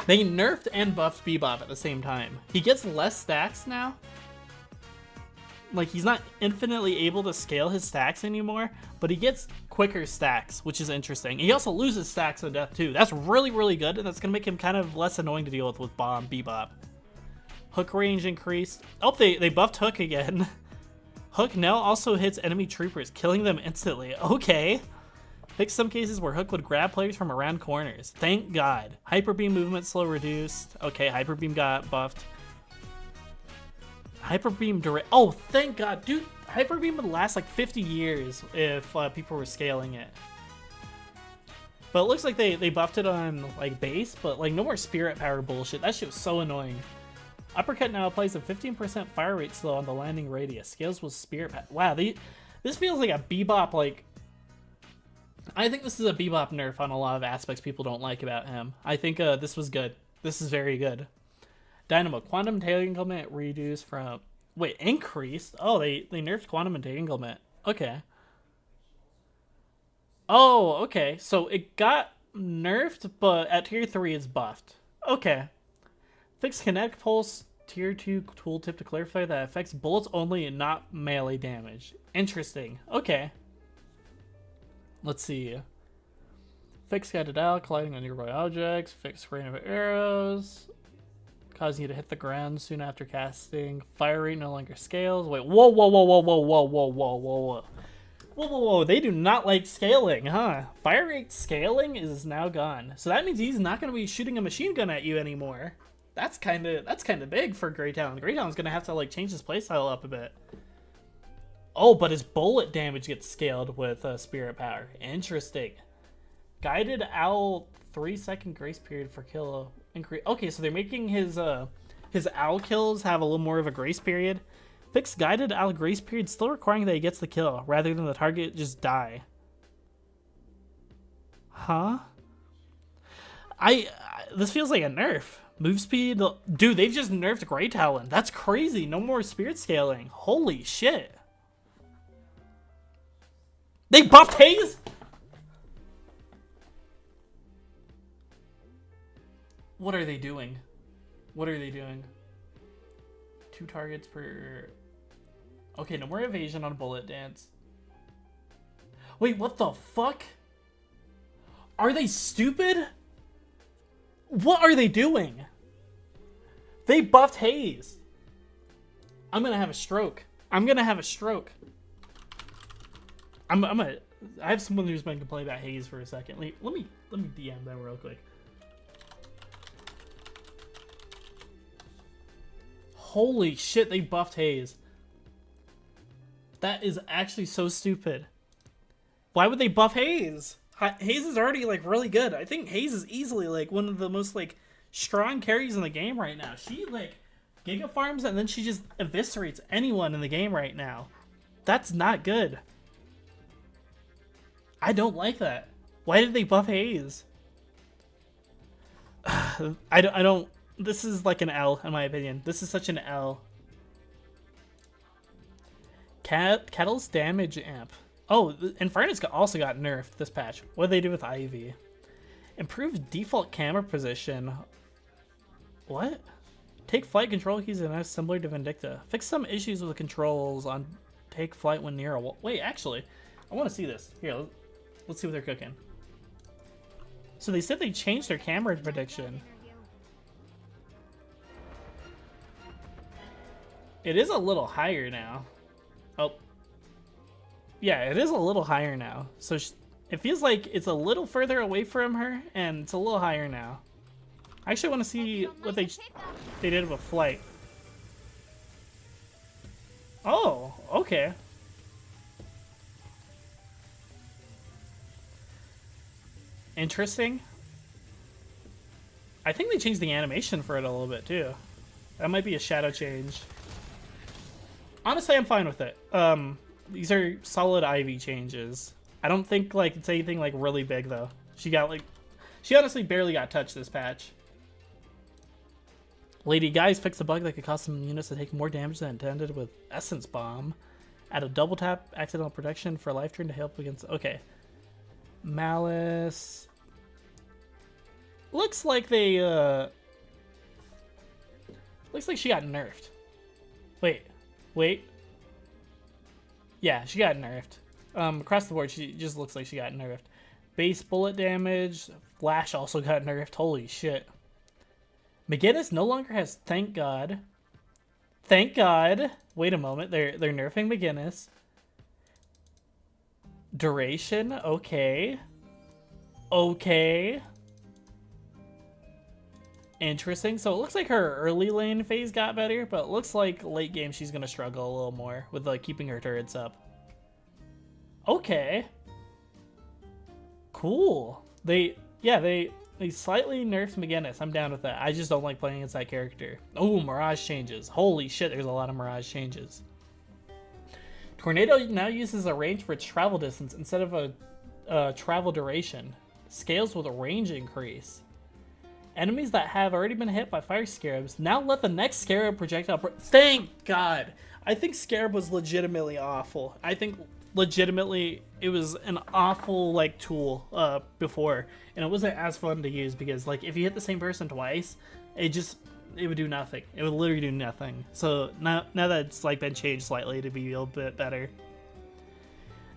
nerfed and buffed Bebop at the same time. He gets less stacks now. Like, he's not infinitely able to scale his stacks anymore, but he gets quicker stacks, which is interesting. He also loses stacks on death too. That's really, really good, and that's going to make him kind of less annoying to deal with Bebop. Hook range increased. Oh, they buffed Hook again. Hook now also hits enemy troopers, killing them instantly. Okay. Fix some cases where Hook would grab players from around corners. Thank God. Hyper Beam movement slow reduced. Okay, Hyper Beam got buffed. Hyper Beam direct. Oh, thank God. Dude, Hyper Beam would last like 50 years if people were scaling it. But it looks like they buffed it on like base, but like no more spirit power bullshit. That shit was so annoying. Uppercut now applies a 15% fire rate slow on the landing radius. Scales with spirit power. Wow, this feels like a Bebop, like... I think this is a Bebop nerf on a lot of aspects people don't like about him. I think this was good. This is very good. Dynamo. Quantum entanglement reduced from... Wait, increased? Oh, they nerfed quantum entanglement. Okay. Oh, okay. So it got nerfed, but at tier 3 it's buffed. Okay. Fix Kinetic Pulse tier 2 tooltip to clarify that affects bullets only and not melee damage. Interesting. Okay. Let's see. Fix Guided Out, colliding on nearby objects. Fix rain of arrows, causing you to hit the ground soon after casting. Fire rate no longer scales. Wait, whoa, whoa, whoa, whoa, whoa, whoa, whoa, whoa, whoa. Whoa, whoa, whoa, they do not like scaling, huh? Fire rate scaling is now gone. So that means he's not going to be shooting a machine gun at you anymore. That's kind of big for Greytown. Greytown's going to have to like change his playstyle up a bit. Oh, but his bullet damage gets scaled with spirit power. Interesting. Guided Owl 3-second grace period for kill increase. Okay, so they're making his owl kills have a little more of a grace period. Fix Guided Owl grace period, still requiring that he gets the kill rather than the target just die. Huh? This feels like a nerf. Move speed, dude. They've just nerfed Grey Talon. That's crazy. No more spirit scaling. Holy shit. They buffed Haze? What are they doing? What are they doing? 2 targets per... Okay, no more evasion on Bullet Dance. Wait, what the fuck? Are they stupid? What are they doing? They buffed Haze. I'm gonna have a stroke. I'm gonna have a stroke. I have someone who's been complaining about Haze for a second. Let me DM them real quick. Holy shit, they buffed Haze. That is actually so stupid. Why would they buff Haze? Haze is already like really good. I think Haze is easily like one of the most like strong carries in the game right now. She like giga farms and then she just eviscerates anyone in the game right now. That's not good. I don't like that. Why did they buff Haze? I don't. This is like an L in my opinion. This is such an L. Kettle's damage amp. Oh, Infernus also got nerfed this patch. What did they do with Ivy? Improved default camera position. What? Take flight control keys and that's similar to Vindicta. Fix some issues with the controls on take flight when near a wall. Wait, actually, I want to see this. Here, let's see what they're cooking. So they said they changed their camera prediction. It is a little higher now. Oh. Yeah, it is a little higher now. So it feels like it's a little further away from her, and it's a little higher now. I actually want to see what they did with flight. Oh, okay. Interesting. I think they changed the animation for it a little bit too. That might be a shadow change. Honestly, I'm fine with it. These are solid Ivy changes. I don't think like it's anything like really big though. She honestly barely got touched this patch. Lady Guys fixed a bug that could cause some units to take more damage than intended with Essence Bomb. Add a double tap accidental protection for a life turn to help against. Okay. Malice. Looks like they looks like she got nerfed. Wait. Yeah, she got nerfed. Across the board, she just looks like she got nerfed. Base bullet damage. Flash also got nerfed. Holy shit. Mageddis no longer has Thank God. Thank God. Wait a moment. They're nerfing McGinnis. Duration. Okay. Okay. Interesting. So it looks like her early lane phase got better, but it looks like late game she's gonna struggle a little more with like keeping her turrets up. Okay. Cool. They slightly nerfed McGinnis. I'm down with that. I just don't like playing against that character. Oh, Mirage changes. Holy shit, there's a lot of Mirage changes. Tornado now uses a range for its travel distance instead of a travel duration. Scales with a range increase. Enemies that have already been hit by fire scarabs now let the next scarab projectile. Thank God! I think scarab was legitimately awful. I think legitimately it was an awful like tool before, and it wasn't as fun to use because like if you hit the same person twice, it would do nothing. It would literally do nothing. So now that it's like been changed slightly to be a little bit better.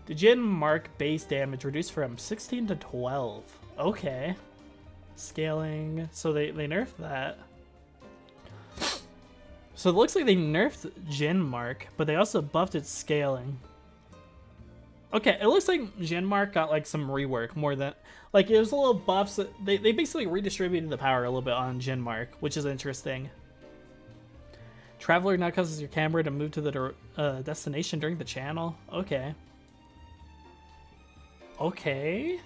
The Jin mark base damage reduced from 16 to 12. Okay. Scaling. So they nerfed that. So it looks like they nerfed Jin mark, but they also buffed its scaling. Okay, it looks like Jin mark got like some rework more than like it was a little buffs. They basically redistributed the power a little bit on Jin mark, which is interesting. Traveler now causes your camera to move to the destination during the channel. Okay. Okay.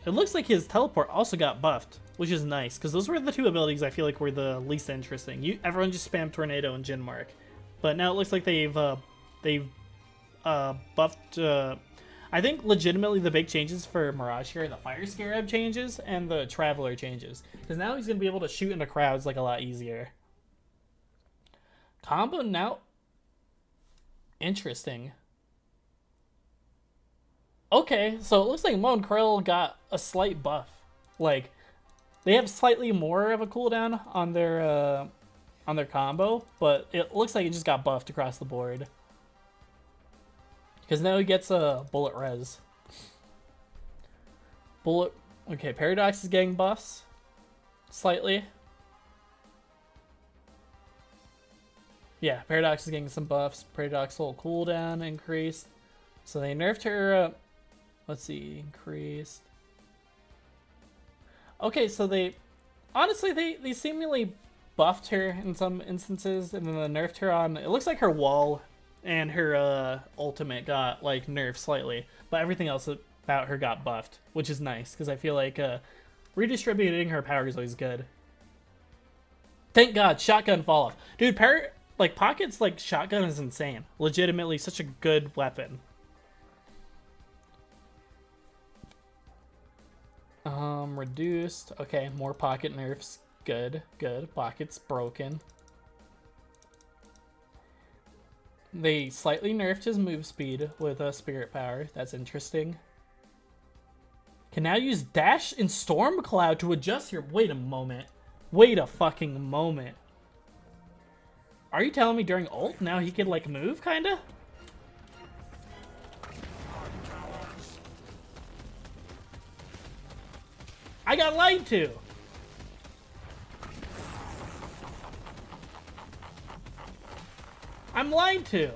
It looks like his teleport also got buffed, which is nice, because those were the two abilities I feel like were the least interesting. Everyone just spammed Tornado and Jin mark. But now it looks like they've buffed... I think legitimately the big changes for Mirage here are the Fire Scarab changes and the Traveler changes. Because now he's going to be able to shoot into crowds like a lot easier. Combo now... Interesting. Okay, so it looks like Mo and Krill got a slight buff. Like, they have slightly more of a cooldown on their combo, but it looks like it just got buffed across the board. Because now he gets a bullet res. Okay, Paradox is getting buffs. Slightly. Yeah, Paradox is getting some buffs. Paradox little cooldown increased. So they nerfed her, let's see, increased. Okay, so they seemingly buffed her in some instances, and then they nerfed her on, it looks like her wall and her ultimate got like nerfed slightly, but everything else about her got buffed, which is nice, because I feel like redistributing her power is always good. Thank God, shotgun fall off. Dude, Pocket's like shotgun is insane. Legitimately such a good weapon. Reduced. Okay, more Pocket nerfs. Good, good. Pocket's broken. They slightly nerfed his move speed with a spirit power. That's interesting. Can now use dash and storm cloud to adjust your... Wait a moment. Wait a fucking moment. Are you telling me during ult now he could like move kinda? I got lied to. I'm lied to.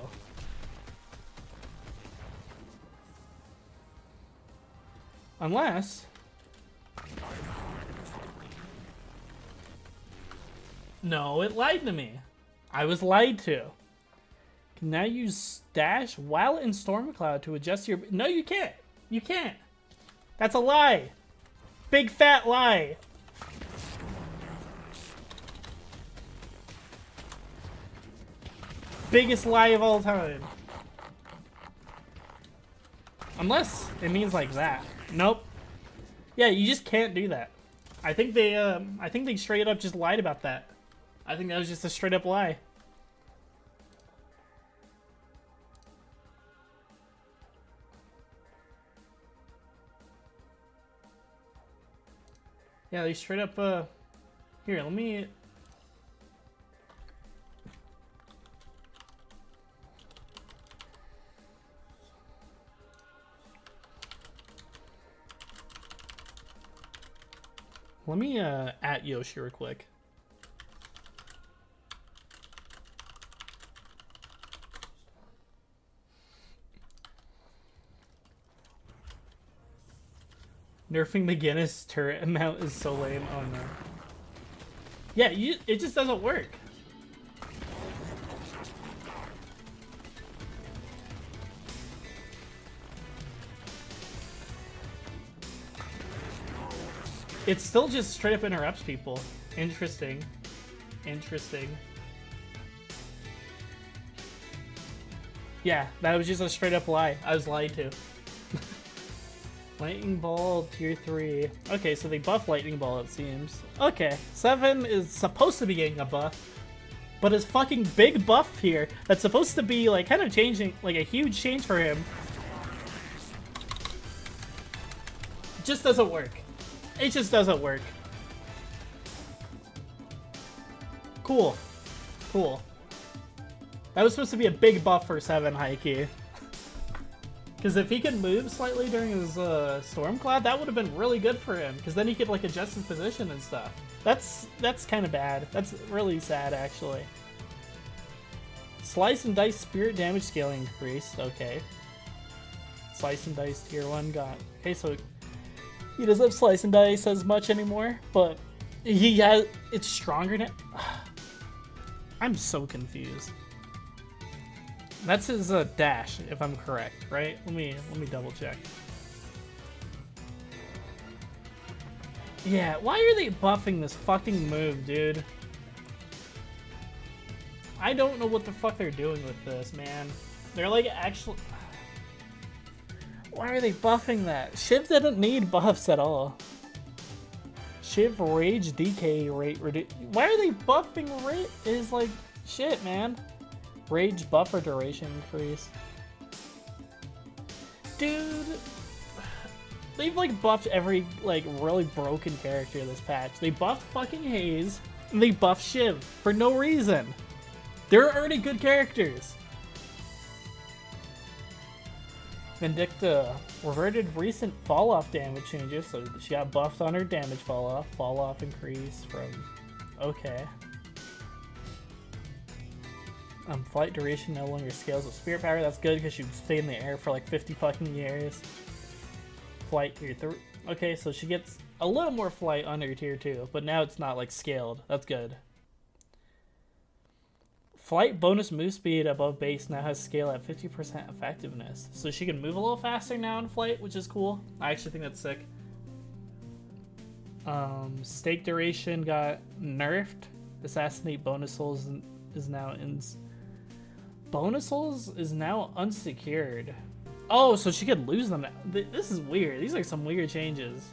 Unless... No, it lied to me. I was lied to. Can now use dash while in Stormcloud to adjust your... No, you can't. You can't. That's a lie. Big fat lie. Biggest lie of all time. Unless it means like that. Nope. Yeah, you just can't do that. I think they straight up just lied about that. I think that was just a straight up lie. Yeah, they straight up, here, let me... Let me, at Yoshi real quick. Nerfing McGinnis turret amount is so lame. Oh no. Yeah, it just doesn't work. It still just straight up interrupts people. Interesting. Interesting. Yeah, that was just a straight up lie. I was lied to. Lightning Ball tier 3. Okay, so they buff Lightning Ball, it seems. Okay, 7 is supposed to be getting a buff, but his fucking big buff here that's supposed to be like kind of changing, like a huge change for him, just doesn't work. It just doesn't work. Cool. Cool. That was supposed to be a big buff for 7 Hikey. Because if he could move slightly during his Storm Cloud, that would have been really good for him. Because then he could like adjust his position and stuff. That's kind of bad. That's really sad, actually. Slice and Dice Spirit damage scaling increased. Okay. Slice and Dice tier 1 got... Okay, so he doesn't have Slice and Dice as much anymore, but he has... It's stronger now. I'm so confused. That's his dash, if I'm correct, right? Let me double check. Yeah, why are they buffing this fucking move, dude? I don't know what the fuck they're doing with this, man. They're like actually... Why are they buffing that? Shiv didn't need buffs at all. Shiv Rage DK rate reduce. Why are they buffing rate? Is like shit, man. Rage buffer duration increase. Dude, they've like buffed every like really broken character in this patch. They buffed fucking Haze and they buffed Shiv for no reason. They're already good characters. Vindicta reverted recent fall off damage changes, so she got buffed on her damage fall off. Fall off increase from okay. Flight duration no longer scales with spirit power. That's good because she would stay in the air for like 50 fucking years. Flight tier 3. Okay, so she gets a little more flight under tier 2, but now it's not like scaled. That's good. Flight bonus move speed above base now has scale at 50% effectiveness. So she can move a little faster now in flight, which is cool. I actually think that's sick. Stake duration got nerfed. Assassinate bonus souls is now in... Bonus souls is now unsecured. Oh, so she could lose them. This is weird. These are some weird changes.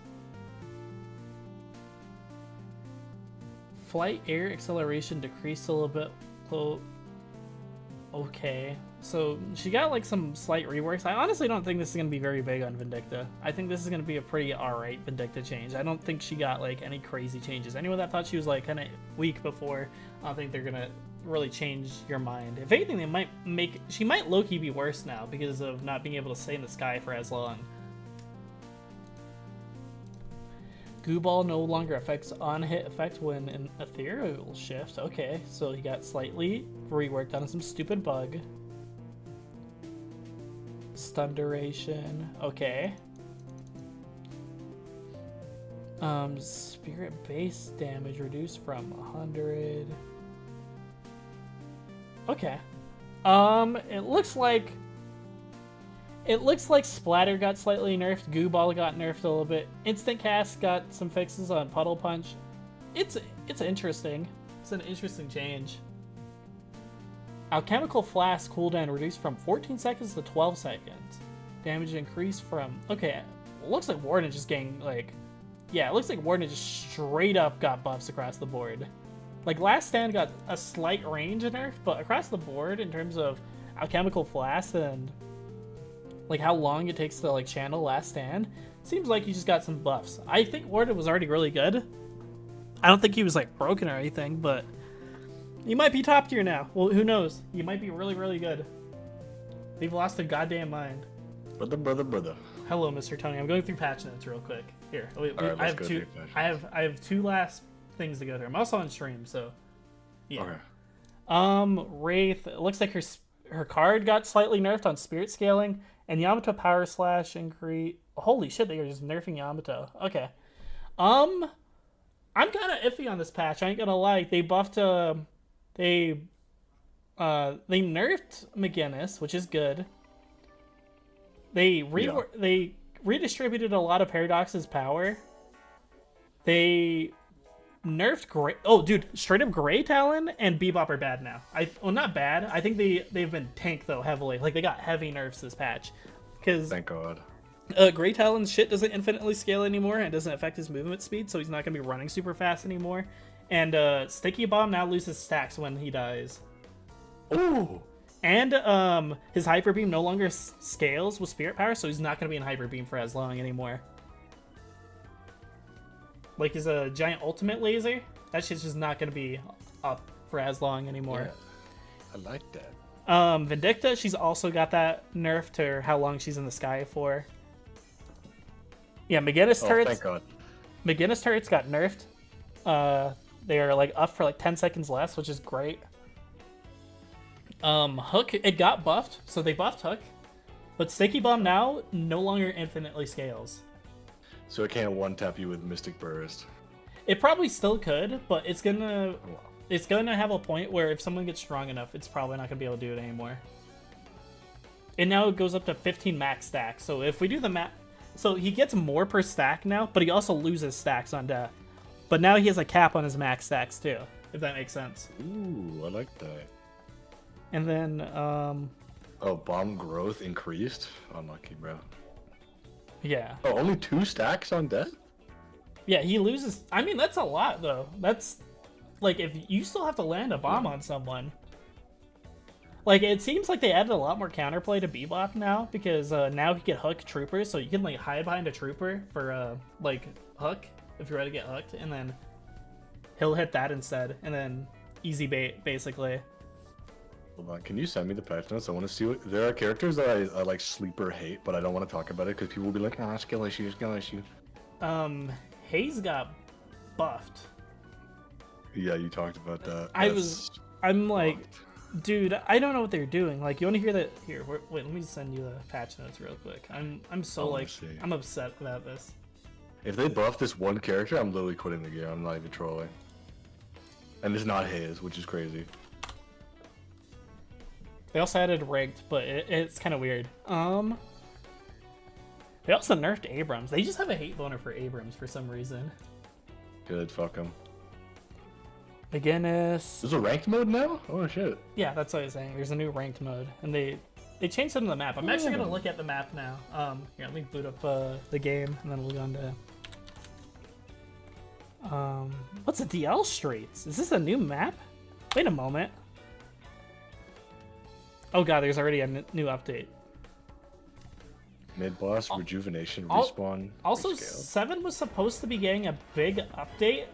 Flight air acceleration decreased a little bit. Okay, so she got like some slight reworks. I honestly don't think this is going to be very big on Vindicta. I think this is going to be a pretty alright Vindicta change. I don't think she got like any crazy changes. Anyone that thought she was like kind of weak before, I don't think they're going to really change your mind. If anything, they might make... She might low-key be worse now because of not being able to stay in the sky for as long. Goo Ball no longer affects on-hit effect when an ethereal shift. Okay, so he got slightly reworked on some stupid bug. Stun duration. Okay. Spirit base damage reduced from 100. Okay. It looks like Splatter got slightly nerfed, Goo Ball got nerfed a little bit, Instant Cast got some fixes on Puddle Punch. It's interesting. It's an interesting change. Alchemical Flask cooldown reduced from 14 seconds to 12 seconds. Damage increased from... Okay, it looks like Warden just getting, like... Yeah, it looks like Warden just straight up got buffs across the board. Like, Last Stand got a slight range nerf, but across the board, in terms of Alchemical Flask and... like how long it takes to like channel Last Stand, seems like he just got some buffs. I think Warden was already really good. I don't think he was like broken or anything, but he might be top tier now. Well, who knows? He might be really, really good. They've lost their goddamn mind. Brother. Hello, Mr. Tony. I'm going through patch notes real quick. Here, wait, All right, I let's have go two. through patch I have two last things to go through. I'm also on stream, so yeah. Okay. Wraith. It looks like her card got slightly nerfed on spirit scaling. And Yamato Power Slash increase. Holy shit, they are just nerfing Yamato. Okay. I'm kind of iffy on this patch. I ain't gonna lie. They buffed they nerfed McGinnis, which is good. They redistributed a lot of Paradox's power. They nerfed Gray. Oh, dude, straight up Gray Talon and Bebop are bad now. Well, not bad. I think they've been tanked though heavily. Like they got heavy nerfs this patch, because Thank God. Gray Talon's shit doesn't infinitely scale anymore and doesn't affect his movement speed, so he's not gonna be running super fast anymore. And Sticky Bomb now loses stacks when he dies. Ooh. And his Hyper Beam no longer scales with Spirit Power, so he's not gonna be in Hyper Beam for as long anymore. Like his giant ultimate laser, that shit's just not gonna be up for as long anymore. Yeah, I like that. Vindicta, she's also got that nerf to how long she's in the sky for. Yeah, McGinnis turrets. Thank God. McGinnis turrets got nerfed. They are like up for like 10 seconds less, which is great. Hook, it got buffed, so they buffed Hook, but Sticky Bomb now no longer infinitely scales. So it can't one-tap you with Mystic Burst. It probably still could, but it's gonna have a point where if someone gets strong enough, it's probably not gonna be able to do it anymore. And now it goes up to 15 max stacks. So if we do the math, so he gets more per stack now, but he also loses stacks on death. But now he has a cap on his max stacks too, if that makes sense. Ooh, I like that. And then, Oh, bomb growth increased? Unlucky, bro. yeah. Oh, only 2 stacks on death? Yeah, he loses. I mean, that's a lot, though. That's, like, if you still have to land a bomb on someone. Like, it seems like they added a lot more counterplay to Bebop now, because now he can hook troopers, so you can, like, hide behind a trooper for, like, hook, if you're ready to get hooked, and then he'll hit that instead, and then easy bait, basically. Hold on, can you send me the patch notes? I want to see what... There are characters that I like, sleep or hate, but I don't want to talk about it, because people will be like, ah, skill issue, skill issue. Haze got buffed. Yeah, you talked about that. I'm like... Dude, I don't know what they're doing. Like, you want to hear that? Here, wait, let me send you the patch notes real quick. I'm so like, I'm upset about this. If they buff this one character, I'm literally quitting the game. I'm not even trolling. And it's not his, which is crazy. They also added ranked, but it's kind of weird. They also nerfed Abrams. They just have a hate boner for Abrams for some reason. Good, fuck him. McGinnis. There's a ranked mode now? Oh shit. Yeah, that's what I was saying. There's a new ranked mode, and they changed some of the map. I'm actually gonna look at the map now. Here, let me boot up the game, and then we'll go on to what's the DL Streets? Is this a new map? Wait a moment. Oh god, there's already a new update. Mid boss rejuvenation respawn. Also, rescale. 7 was supposed to be getting a big update.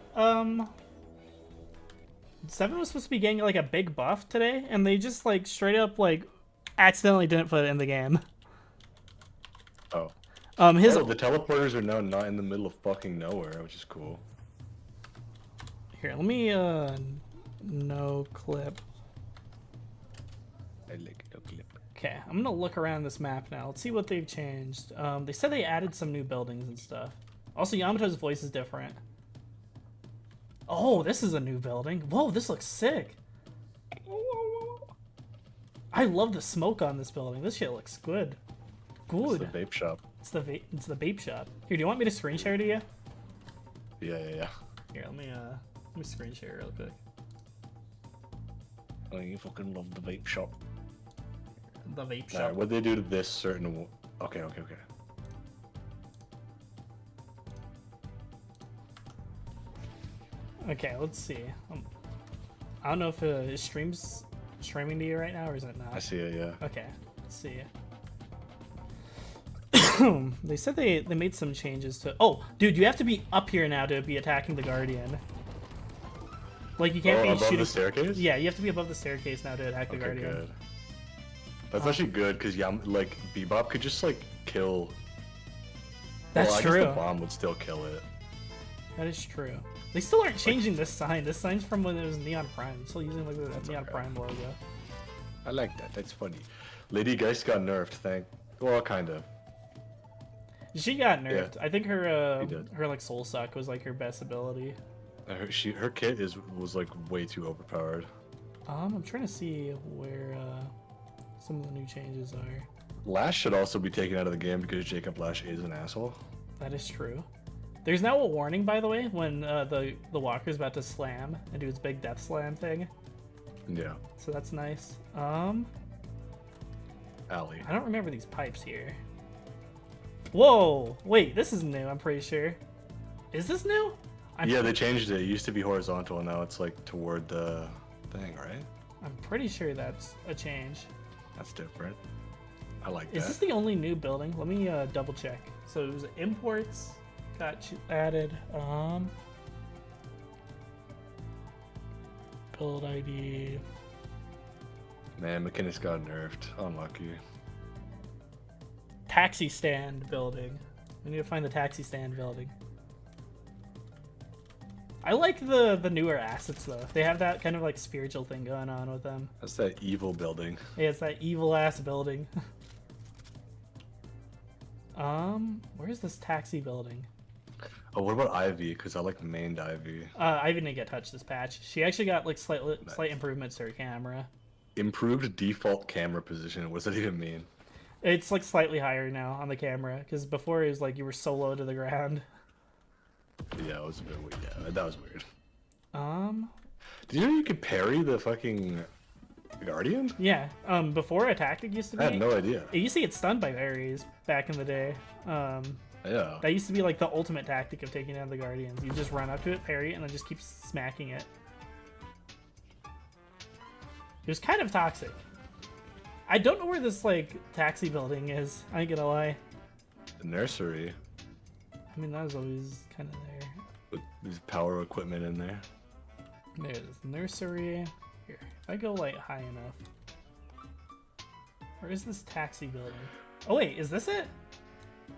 7 was supposed to be getting like a big buff today, and they just like straight up like accidentally didn't put it in the game. Oh. The teleporters are now not in the middle of fucking nowhere, which is cool. Here, let me no clip. I like no clip. Okay, I'm gonna look around this map now. Let's see what they've changed. They said they added some new buildings and stuff. Also, Yamato's voice is different. Oh, this is a new building. Whoa, this looks sick. I love the smoke on this building. This shit looks good. Good. It's the vape shop. It's the vape shop. Here, do you want me to screen share to you? Yeah. Here, let me screen share real quick. Oh, you fucking love the vape shop. The vape shop. Alright, what'd they do to this certain... Okay. Okay, let's see. I don't know if his stream's streaming to you right now, or is it not? I see it, yeah. Okay, let's see. They said they made some changes to... Oh, dude, you have to be up here now to be attacking the Guardian. Like, you can't be above shooting... the staircase? Yeah, you have to be above the staircase now to attack the Guardian. Good. That's actually good, because, yeah, like, Bebop could just, like, kill... That's I true. guess the bomb would still kill it. That is true. They still aren't changing this sign. This sign's from when it was Neon Prime. I'm still using, like, the Neon Prime logo. I like that. That's funny. Lady Geist got nerfed, well, kind of. She got nerfed. Yeah, I think she did. her like soul suck was like her best ability. Her kit was like way too overpowered. I'm trying to see where some of the new changes are. Lash should also be taken out of the game because Jacob Lash is an asshole. That is true. There's now a warning, by the way, when the walker's about to slam and do its big death slam thing. Yeah. So that's nice. Alley. I don't remember these pipes here. Whoa! Wait, this is new, I'm pretty sure. Is this new? Yeah, they changed it. It used to be horizontal, now it's like toward the thing, right? I'm pretty sure that's a change. That's different. I like Is that. this the only new building? Let me double check. So it was imports got added. Build ID. Man, McKinnis got nerfed. Unlucky. Taxi stand building. We need to find the taxi stand building. I like the newer assets though. They have that kind of like spiritual thing going on with them. That's that evil building. Yeah, it's that evil ass building. Where's this taxi building? Oh, what about Ivy? Because I like mained Ivy. Ivy didn't get touched this patch. She actually got like slight improvements to her camera. Improved default camera position. What does that even mean? It's like slightly higher now on the camera because before it was like you were so low to the ground. Yeah, it was a bit weird. Yeah, that was weird. Did you know you could parry the fucking Guardian? Yeah. Before a tactic used to be. I had no idea. It used to get stunned by berries back in the day. Yeah. That used to be like the ultimate tactic of taking down the Guardians. You just run up to it, parry, and then just keep smacking it. It was kind of toxic. I don't know where this like taxi building is. I ain't gonna lie. The nursery. I mean, that was always kind of there. With these power equipment in there. There's nursery. Here, if I go like high enough. Where is this taxi building? Oh wait, is this it?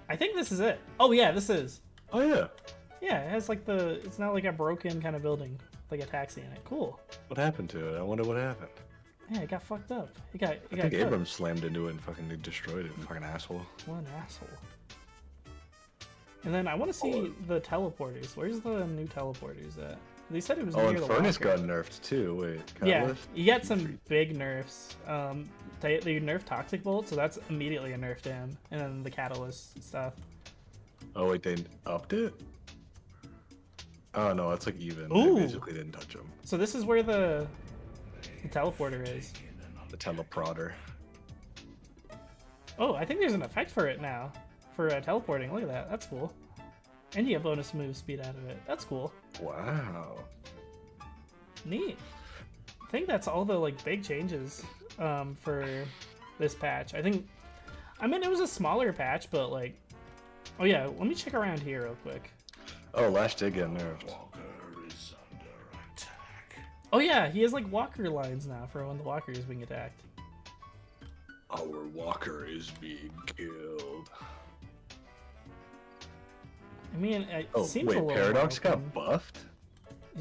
I think this is it. Oh yeah, this is. Oh yeah. Yeah, it has like it's not like a broken kind of building, like a taxi in it. Cool. What happened to it? I wonder what happened. Yeah, it got fucked up. It got I think Abrams slammed into it and fucking destroyed it. Fucking asshole. What an asshole. And then I want to see the teleporters. Where's the new teleporters at? They said it was near and the Furnace locker. got nerfed too. Wait. Yeah, Catalyst? you get some big nerfs. They nerfed Toxic Bolt, so that's immediately a nerf to him. And then the Catalyst stuff. Oh wait, they upped it? Oh no, it's like even. Ooh. They basically didn't touch him. So this is where the teleporter is. The teleproder. Oh, I think there's an effect for it now. For teleporting. Look at that. That's cool. And you get bonus move speed out of it. That's cool. Wow. Neat. I think that's all the like big changes for this patch. I mean it was a smaller patch, but like, oh yeah, let me check around here real quick. Oh, Lash did get nerfed. Oh yeah, he has like walker lines now for when the walker is being attacked. Our walker is being killed. I mean, it Oh seems wait, a little Paradox broken. got buffed?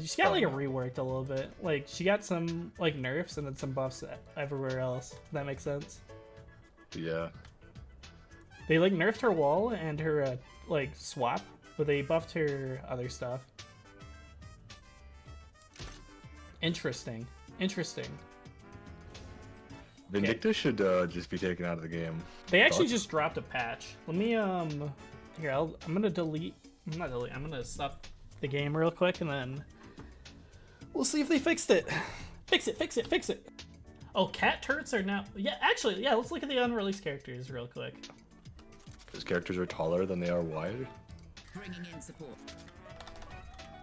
She got like Oh. reworked a little bit. Like she got some like nerfs and then some buffs everywhere else. If that makes sense. Yeah. They like nerfed her wall and her like swap, but they buffed her other stuff. Interesting. Vindicta should just be taken out of the game. They actually Thoughts? just dropped a patch. Let me here I'm gonna delete. I'm gonna stop the game real quick and then we'll see if they fixed it. Fix it. Oh, cat turrets are now. Yeah, actually, yeah. Let's look at the unreleased characters real quick. His characters are taller than they are wide. Bringing in support.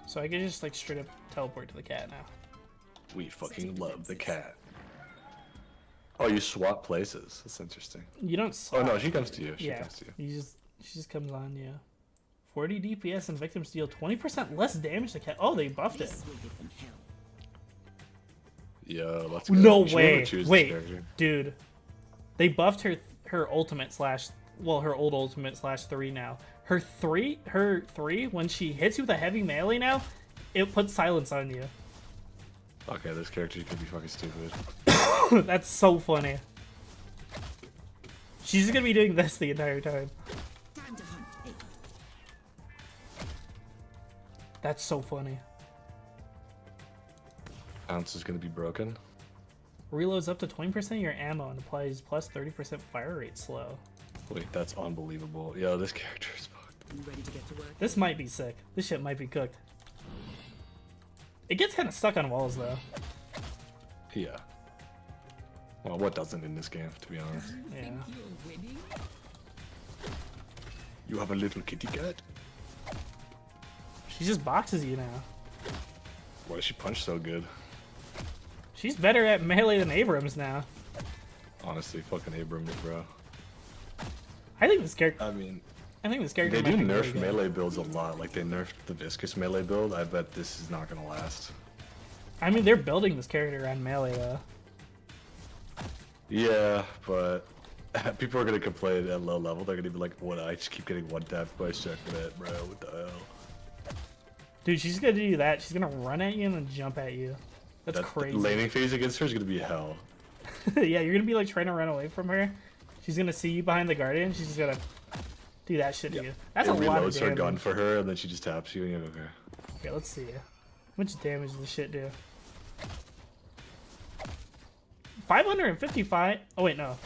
So I can just like straight up teleport to the cat now. We fucking love the cat. Oh, you swap places. That's interesting. You don't. Oh Swap. no, she comes to you. She Yeah, comes to you. she just comes on you. 40 DPS and victims deal 20% less damage to cat. Oh, they buffed it. This will give them hell. Yeah, let's go. No We should way. never choose this Wait, character. dude. They buffed her ultimate slash. Well, her old ultimate slash 3 now. Her three when she hits you with a heavy melee now, it puts silence on you. Okay, this character could be fucking stupid. That's so funny. She's just gonna be doing this the entire time. Time to hunt. Hey. That's so funny. Ounce is gonna be broken. Reloads up to 20% of your ammo and applies plus 30% fire rate slow. Wait, that's unbelievable. Yo, this character is fucked. You ready to get to work? This might be sick. This shit might be cooked. It gets kind of stuck on walls though. Yeah. Well, what doesn't in this game, to be honest? Yeah. You have a little kitty cat? She just boxes you now. Why does she punch so good? She's better at melee than Abrams now. Honestly, fucking Abrams, bro. I think this character. I mean, I think this character. they might do be nerf really good. melee builds a lot. Like, they nerfed the viscous melee build. I bet this is not gonna last. I mean, they're building this character around melee though. Yeah, but people are gonna complain at low level. They're gonna be like, "What? I just keep getting one tapped by Checkmate, bro. What the hell?" Dude, she's gonna do that. She's gonna run at you and then jump at you. That's That crazy. laning phase against her is gonna be hell. Yeah, you're gonna be like trying to run away from her. She's gonna see you behind the guardian. She's just gonna do that shit to you. That's It a lot of reloads her damage. gun for her, and then she just taps you, and you're like, okay. Okay, let's see. How much damage does this shit do? 555. Oh wait, no.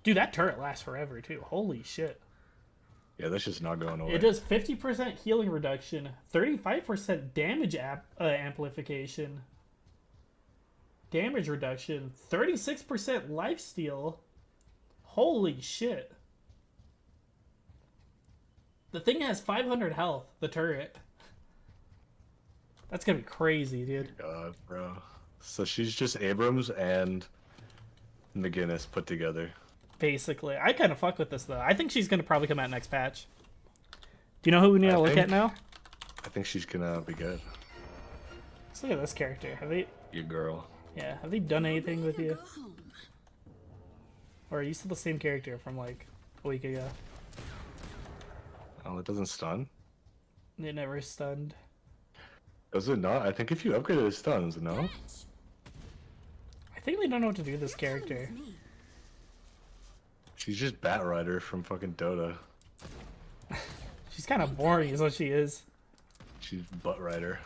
Dude, that turret lasts forever too. Holy shit. Yeah, that's just not going away. It does 50% healing reduction, 35% damage amplification, damage reduction, 36% lifesteal. Holy shit. The thing has 500 health, the turret. That's gonna be crazy, dude. God, bro. So she's just Abrams and McGinnis put together. Basically. I kind of fuck with this, though. I think she's gonna probably come out next patch. Do you know who we need to look at now? I think she's gonna be good. Let's look at this character. Have they... Your girl. Yeah, have they done anything with you? Go home. Or are you still the same character from, like, a week ago? Oh, it doesn't stun? It never stunned. Does it not? I think if you upgrade it, it stuns, no? I think they don't know what to do with this character. She's just Bat Rider from fucking Dota. She's kind of boring is what she is. She's Butt Rider.